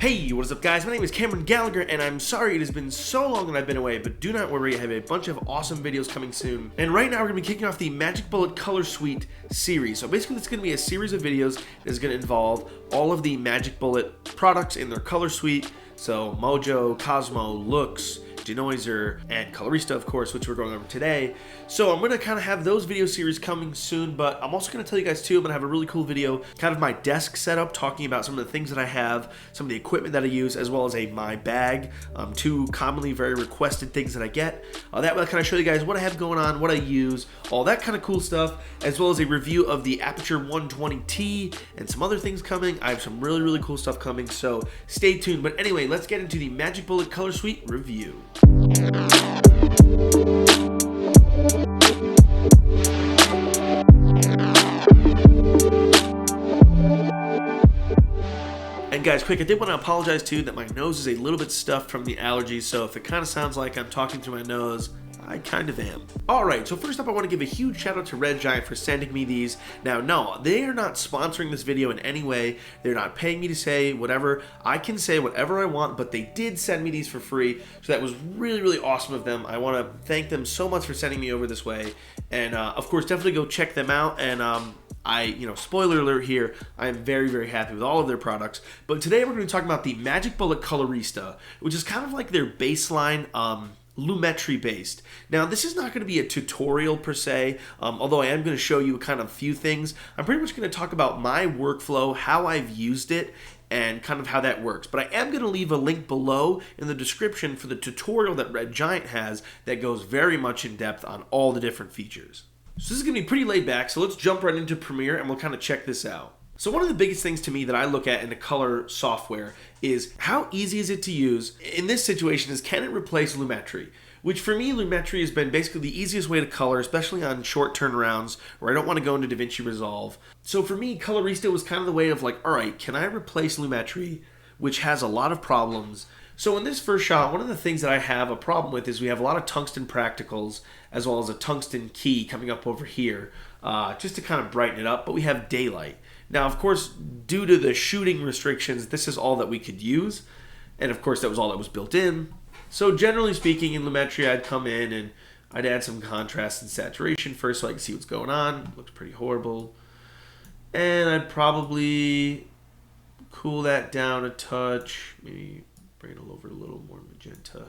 Hey, what is up guys? My name is Cameron Gallagher and I'm sorry it has been so long that I've been away, but do not worry, I have a bunch of awesome videos coming soon. And right now we're going to be kicking off the Magic Bullet Color Suite series. So basically it's going to be a series of videos that is going to involve all of the Magic Bullet products in their color suite. So Mojo, Cosmo, Lux, Denoiser, and Colorista, of course, which we're going over today. So I'm going to kind of have those video series coming soon, but I'm also going to tell you guys too, I'm going to have a really cool video, kind of my desk setup, talking about some of the things that I have, some of the equipment that I use, as well as my bag, two commonly very requested things that I get. That will kind of show you guys what I have going on, what I use, all that kind of cool stuff, as well as a review of the Aperture 120T and some other things coming. I have some really cool stuff coming, so stay tuned. But anyway, let's get into the Magic Bullet Color Suite review. And guys, quick, I did want to apologize too that my nose is a little bit stuffed from the allergies, so if it kind of sounds like I'm talking through my nose, I kind of am. Alright, so first up I want to give a huge shout out to Red Giant for sending me these. Now, no, they are not sponsoring this video in any way. They're not paying me to say whatever. I can say whatever I want, but they did send me these for free, so that was really awesome of them. I want to thank them so much for sending me over this way. And of course, definitely go check them out. And spoiler alert here, I am very happy with all of their products. But today we're going to be talking about the Magic Bullet Colorista, which is kind of like their baseline, Lumetri based. Now this is not going to be a tutorial per se, although I am going to show you kind of a few things. I'm pretty much going to talk about my workflow, how I've used it, and kind of how that works. But I am going to leave a link below in the description for the tutorial that Red Giant has that goes very much in depth on all the different features. So this is going to be pretty laid back, so let's jump right into Premiere and we'll kind of check this out. So one of the biggest things to me that I look at in the color software is how easy is it to use. In this situation is, can it replace Lumetri? Which for me, Lumetri has been basically the easiest way to color, especially on short turnarounds where I don't want to go into DaVinci Resolve. So for me, Colorista was kind of the way of like, all right, can I replace Lumetri, which has a lot of problems? So in this first shot, one of the things that I have a problem with is we have a lot of tungsten practicals as well as a tungsten key coming up over here just to kind of brighten it up, but we have daylight. Now, of course, due to the shooting restrictions, this is all that we could use. And of course, that was all that was built in. So generally speaking, in Lumetri, I'd come in and I'd add some contrast and saturation first so I can see what's going on. It looks pretty horrible. And I'd probably cool that down a touch. Maybe bring it over a little more magenta.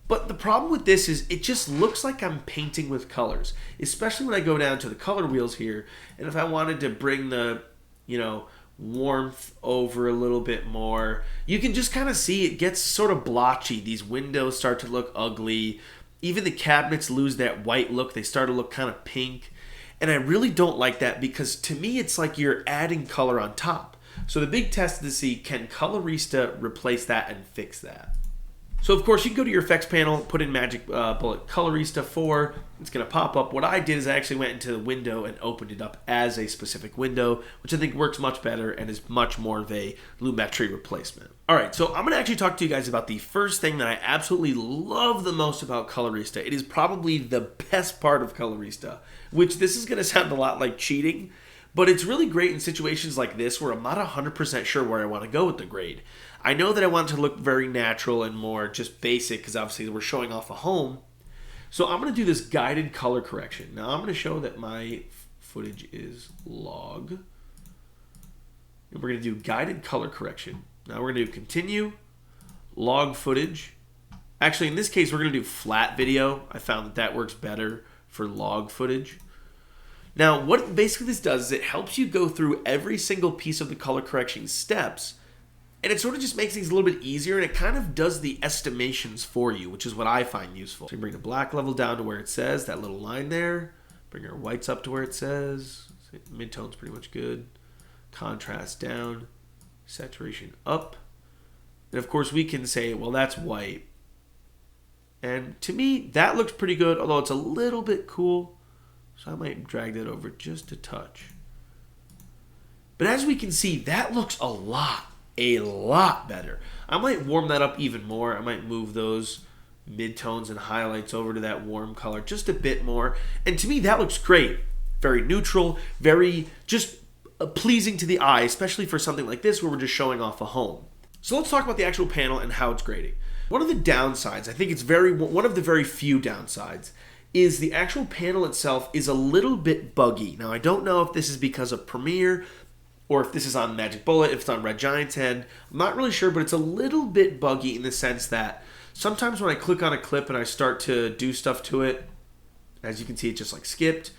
But the problem with this is it just looks like I'm painting with colors, especially when I go down to the color wheels here. And if I wanted to bring the, warmth over a little bit more, you can just kind of see it gets sort of blotchy. These windows start to look ugly. Even the cabinets lose that white look. They start to look kind of pink. And I really don't like that because to me, it's like you're adding color on top. So the big test is to see, can Colorista replace that and fix that? So of course you can go to your effects panel, put in Magic Bullet Colorista IV, it's going to pop up. What I did is I actually went into the window and opened it up as a specific window, which I think works much better and is much more of a Lumetri replacement. Alright, so I'm going to actually talk to you guys about the first thing that I absolutely love the most about Colorista. It is probably the best part of Colorista, which this is going to sound a lot like cheating, but it's really great in situations like this where I'm not 100% sure where I want to go with the grade. I know that I want it to look very natural and more just basic because obviously we're showing off a home. So I'm going to do this guided color correction. Now I'm going to show that my footage is log. And we're going to do guided color correction. Now we're going to do continue, log footage. Actually, in this case, we're going to do flat video. I found that that works better for log footage. Now, what basically this does is it helps you go through every single piece of the color correction steps, and it sort of just makes things a little bit easier, and it kind of does the estimations for you, which is what I find useful. So you bring the black level down to where it says, that little line there. Bring our whites up to where it says. Midtone's pretty much good. Contrast down. Saturation up. And of course we can say, well, that's white. And to me, that looks pretty good, although it's a little bit cool. So I might drag that over just a touch. But as we can see, that looks a lot better. I might warm that up even more. I might move those midtones and highlights over to that warm color just a bit more. And to me, that looks great. Very neutral, very just pleasing to the eye, especially for something like this where we're just showing off a home. So let's talk about the actual panel and how it's grading. One of the downsides, I think it's one of the very few downsides, is the actual panel itself is a little bit buggy. Now, I don't know if this is because of Premiere or if this is on Magic Bullet, if it's on Red Giant's end. I'm not really sure, but it's a little bit buggy in the sense that sometimes when I click on a clip and I start to do stuff to it, as you can see, it just like skipped.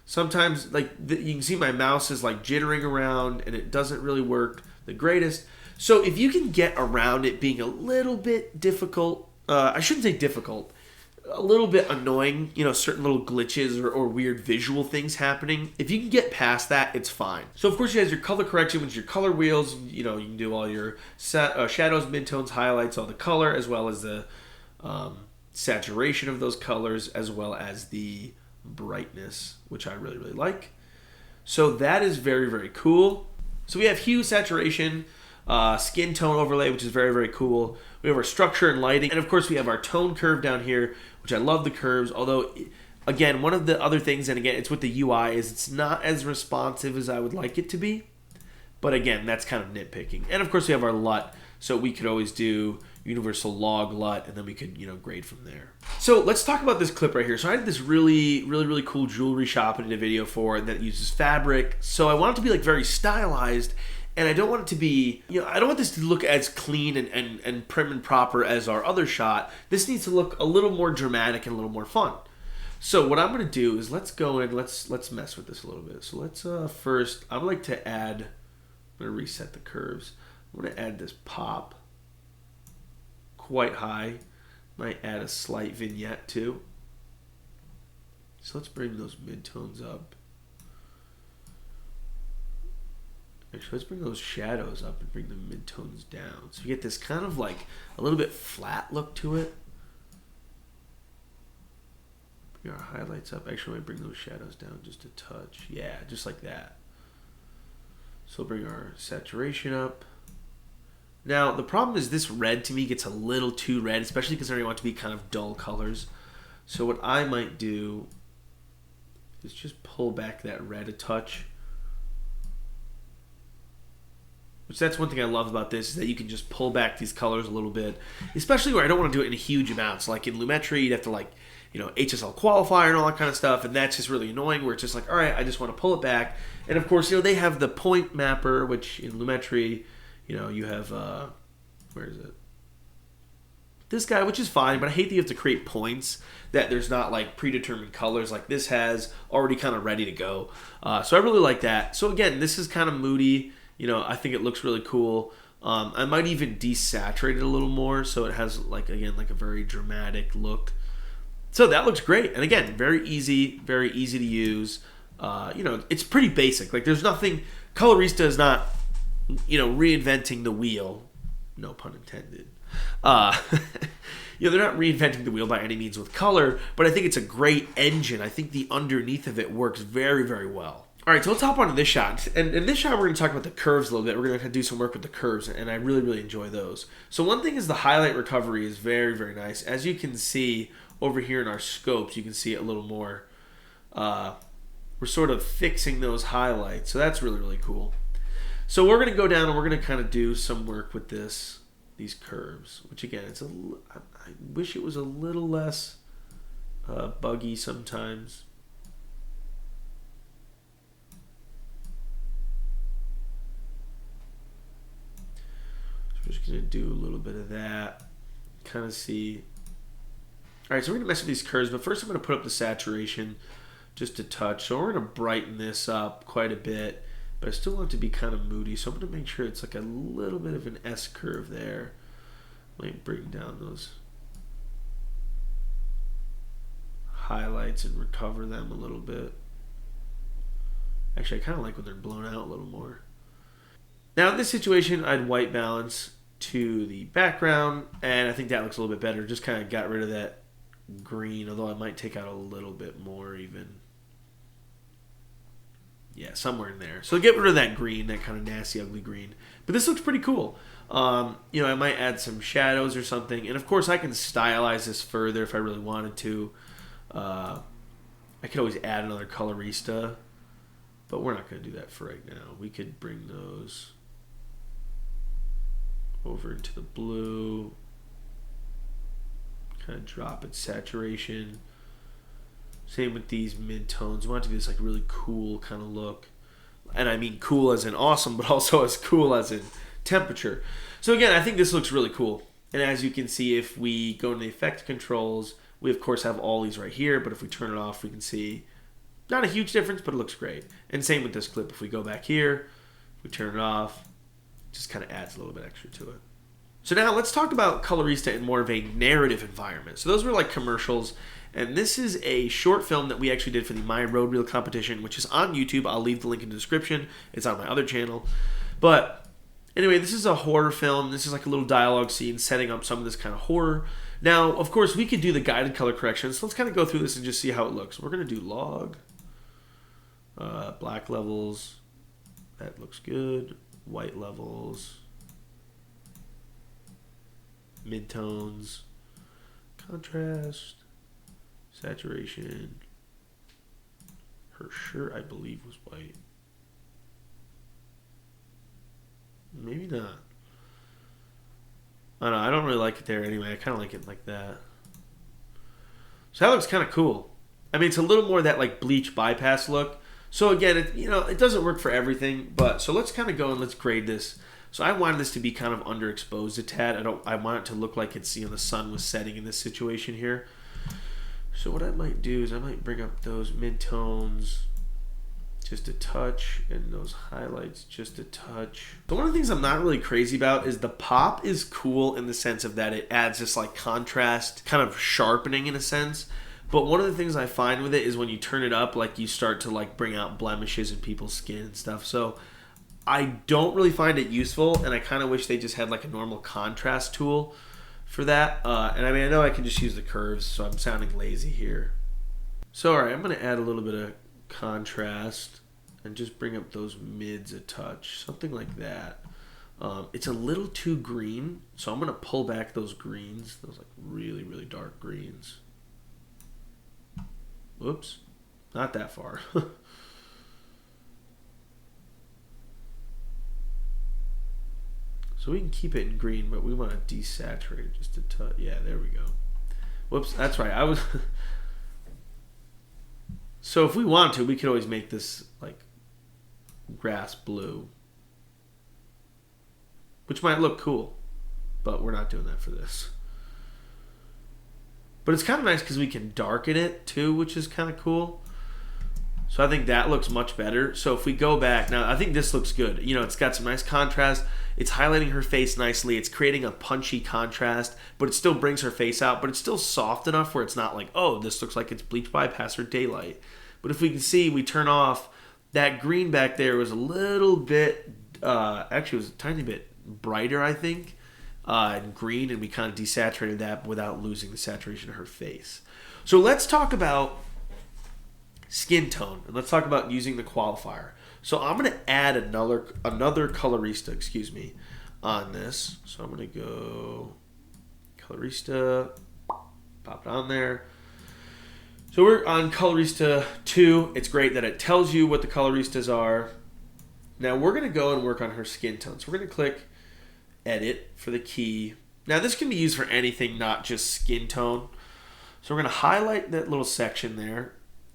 Sometimes like you can see my mouse is like jittering around and it doesn't really work the greatest. So if you can get around it being a little bit difficult, I shouldn't say difficult, a little bit annoying, you know, certain little glitches or weird visual things happening. If you can get past that, it's fine. So of course you have your color correction, which is your color wheels. You know, you can do all your shadows, midtones, highlights, all the color, as well as the saturation of those colors, as well as the brightness, which I really, really like. So that is very, very cool. So we have hue, saturation, skin tone overlay, which is very, very cool. We have our structure and lighting, and of course we have our tone curve down here, which I love the curves, although again, one of the other things, and again, it's with the UI, is it's not as responsive as I would like it to be, but again, that's kind of nitpicking. And of course we have our LUT, so we could always do universal log LUT, and then we could, you know, grade from there. So let's talk about this clip right here. So I had this really, really, really cool jewelry shop I did a video for that uses fabric, so I want it to be like very stylized, and I don't want it to be, you know, I don't want this to look as clean and prim and proper as our other shot. This needs to look a little more dramatic and a little more fun. So what I'm going to do is let's go in, let's mess with this a little bit. So let's first, I would like to add, I'm going to reset the curves. I'm going to add this pop quite high. Might add a slight vignette too. So let's bring those midtones up. Actually, let's bring those shadows up and bring the midtones down. So you get this kind of like a little bit flat look to it. Bring our highlights up. Actually, I might bring those shadows down just a touch. Yeah, just like that. So bring our saturation up. Now, the problem is this red to me gets a little too red, especially considering I want it to be kind of dull colors. So what I might do is just pull back that red a touch. Which that's one thing I love about this, is that you can just pull back these colors a little bit, especially where I don't want to do it in huge amounts. Like in Lumetri, you'd have to like, you know, HSL qualifier and all that kind of stuff, and that's just really annoying where it's just like, all right, I just want to pull it back. And of course, you know, they have the point mapper, which in Lumetri, you know, you have, where is it? This guy, which is fine, but I hate that you have to create points, that there's not like predetermined colors like this has, already kind of ready to go. So I really like that. So again, this is kind of moody. You know, I think it looks really cool. I might even desaturate it a little more so it has, like, again, like a very dramatic look. So that looks great. And again, very easy to use. You know, it's pretty basic. Like, there's nothing, Colorista is not, you know, reinventing the wheel. No pun intended. You know, they're not reinventing the wheel by any means with color, but I think it's a great engine. I think the underneath of it works very, very well. All right, so let's hop on to this shot. And in this shot, we're going to talk about the curves a little bit. We're going to do some work with the curves, and I really, really enjoy those. So one thing is the highlight recovery is very, very nice. As you can see over here in our scopes, you can see it a little more. We're sort of fixing those highlights, so that's really, really cool. So we're going to go down and we're going to kind of do some work with these curves, which again, I wish it was a little less buggy sometimes. We're just going to do a little bit of that, kind of see. All right, so we're going to mess with these curves, but first I'm going to put up the saturation just a touch. So we're going to brighten this up quite a bit, but I still want it to be kind of moody, so I'm going to make sure it's like a little bit of an S curve there. Might bring down those highlights and recover them a little bit. Actually, I kind of like when they're blown out a little more. Now in this situation, I'd white balance to the background, and I think that looks a little bit better. Just kind of got rid of that green, although I might take out a little bit more even. Yeah, somewhere in there. So get rid of that green, that kind of nasty, ugly green. But this looks pretty cool. You know, I might add some shadows or something. And of course, I can stylize this further if I really wanted to. I could always add another Colorista, but we're not going to do that for right now. We could bring those over into the blue. Kind of drop its saturation. Same with these mid-tones. We want it to be this like really cool kind of look. And I mean cool as in awesome, but also as cool as in temperature. So again, I think this looks really cool. And as you can see, if we go into the effect controls, we of course have all these right here, but if we turn it off, we can see not a huge difference, but it looks great. And same with this clip. If we go back here, if we turn it off, it just kind of adds a little bit extra to it. So now let's talk about Colorista in more of a narrative environment. So those were like commercials. And this is a short film that we actually did for the My Road Reel competition, which is on YouTube. I'll leave the link in the description. It's on my other channel. But anyway, this is a horror film. This is like a little dialogue scene setting up some of this kind of horror. Now, of course, we could do the guided color correction. So let's kind of go through this and just see how it looks. We're going to do log, black levels. That looks good. White levels. Midtones. Contrast. Saturation. Her shirt, I believe, was white. Maybe not. I don't know. I don't really like it there anyway. I kind of like it like that. So that looks kind of cool. I mean, it's a little more that like bleach bypass look. So again, it doesn't work for everything. But so let's kind of go and let's grade this. So I wanted this to be kind of underexposed a tad. I want it to look like it's the sun was setting in this situation here. So what I might do is I might bring up those midtones just a touch and those highlights just a touch. So one of the things I'm not really crazy about is the pop is cool in the sense of that it adds this like contrast, kind of sharpening in a sense. But one of the things I find with it is when you turn it up, like you start to like bring out blemishes in people's skin and stuff. So I don't really find it useful, and I kind of wish they just had like a normal contrast tool for that. And I mean, I know I can just use the curves, so I'm sounding lazy here. So all right, I'm going to add a little bit of contrast and just bring up those mids a touch, something like that. It's a little too green, so I'm going to pull back those greens, those like really, really dark greens. Whoops, not that far. So we can keep it in green, but we want to desaturate it just a touch. Yeah, there we go. Whoops, that's right. So if we want to, we could always make this like grass blue, which might look cool, but we're not doing that for this. But it's kind of nice because we can darken it too, which is kind of cool. So I think that looks much better. So if we go back, now I think this looks good. It's got some nice contrast. It's highlighting her face nicely. It's creating a punchy contrast, but it still brings her face out, but it's still soft enough where it's not like, oh, this looks like it's bleach bypass or daylight. But if we can see, we turn off, that green back there was a little bit, actually it was a tiny bit brighter, I think, and green, and we kind of desaturated that without losing the saturation of her face. So let's talk about skin tone, and let's talk about using the qualifier. So I'm going to add another Colorista, on this. So I'm going to go Colorista, pop it on there. So we're on Colorista 2. It's great that it tells you what the Coloristas are. Now we're going to go and work on her skin tone. So we're going to click Edit for the key. Now this can be used for anything, not just skin tone. So we're going to highlight that little section there.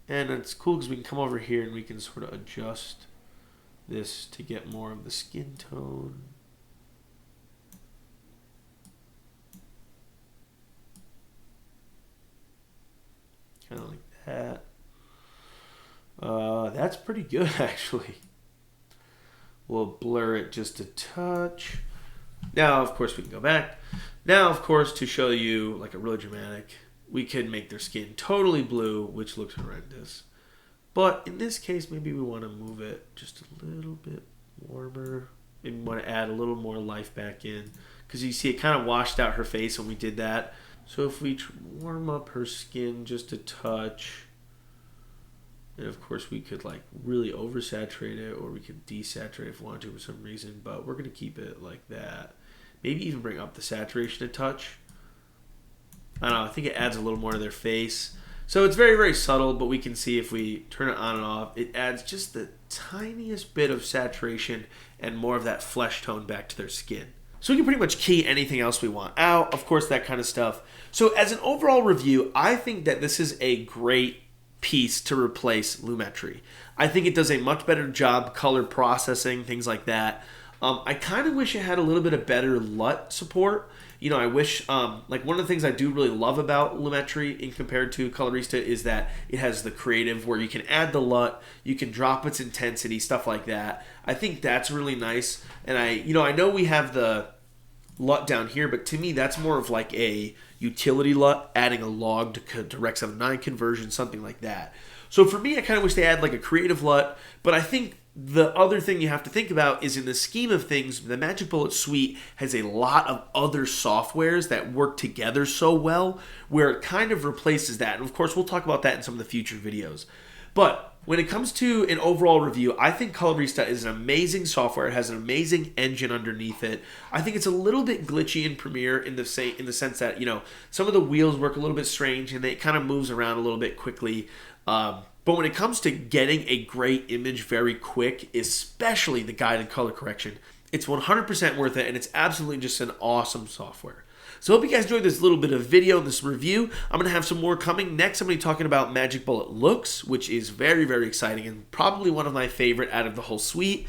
And it's cool because we can come over here and we can sort of adjust this to get more of the skin tone. Kind of like that. That's pretty good, actually. We'll blur it just a touch. Now, of course, we can go back. Now, of course, to show you like a really dramatic, we could make their skin totally blue, which looks horrendous. But in this case, maybe we want to move it just a little bit warmer. Maybe we want to add a little more life back in. Because you see it kind of washed out her face when we did that. So if we warm up her skin just a touch, and of course we could like really oversaturate it, or we could desaturate if we wanted to for some reason, but we're going to keep it like that. Maybe even bring up the saturation a touch. I don't know, I think it adds a little more to their face. So it's very, very subtle, but we can see if we turn it on and off, it adds just the tiniest bit of saturation and more of that flesh tone back to their skin. So we can pretty much key anything else we want out, of course, that kind of stuff. So as an overall review, I think that this is a great piece to replace Lumetri. I think it does a much better job color processing, things like that. I kind of wish it had a little bit of better LUT support. You know, I wish, like one of the things I do really love about Lumetri in compared to Colorista is that it has the creative where you can add the LUT, you can drop its intensity, stuff like that. I think that's really nice. And I know we have the LUT down here, but to me that's more of like a utility LUT, adding a log to Rec. 7.9 conversion, something like that. So for me, I kind of wish they had like a creative LUT, but I think the other thing you have to think about is in the scheme of things, the Magic Bullet suite has a lot of other softwares that work together so well where it kind of replaces that. And of course, we'll talk about that in some of the future videos. But when it comes to an overall review, I think Colorista is an amazing software. It has an amazing engine underneath it. I think it's a little bit glitchy in Premiere in the sense that, you know, some of the wheels work a little bit strange and it kind of moves around a little bit quickly. But when it comes to getting a great image very quick, especially the guided color correction, it's 100% worth it, and it's absolutely just an awesome software. So I hope you guys enjoyed this little bit of video, this review. I'm going to have some more coming. Next, I'm going to be talking about Magic Bullet Looks, which is very, very exciting and probably one of my favorite out of the whole suite.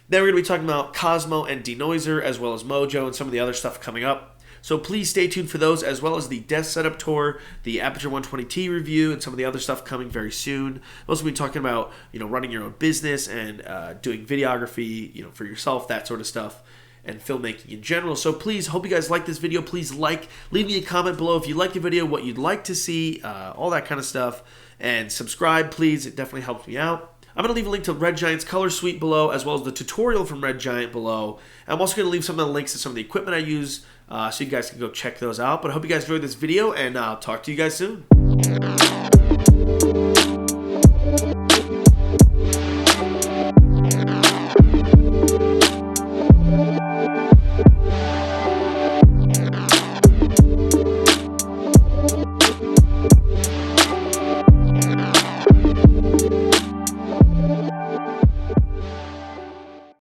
Then we're going to be talking about Cosmo and Denoiser, as well as Mojo and some of the other stuff coming up. So please stay tuned for those, as well as the desk setup tour, the Aperture 120T review, and some of the other stuff coming very soon. We'll also be talking about, you know, running your own business and doing videography, you know, for yourself, that sort of stuff, and filmmaking in general. So please, hope you guys like this video. Please leave me a comment below if you like the video, what you'd like to see, all that kind of stuff, and subscribe, please. It definitely helps me out. I'm going to leave a link to Red Giant's color suite below, as well as the tutorial from Red Giant below. I'm also going to leave some of the links to some of the equipment I use, so you guys can go check those out. But I hope you guys enjoyed this video, and I'll talk to you guys soon.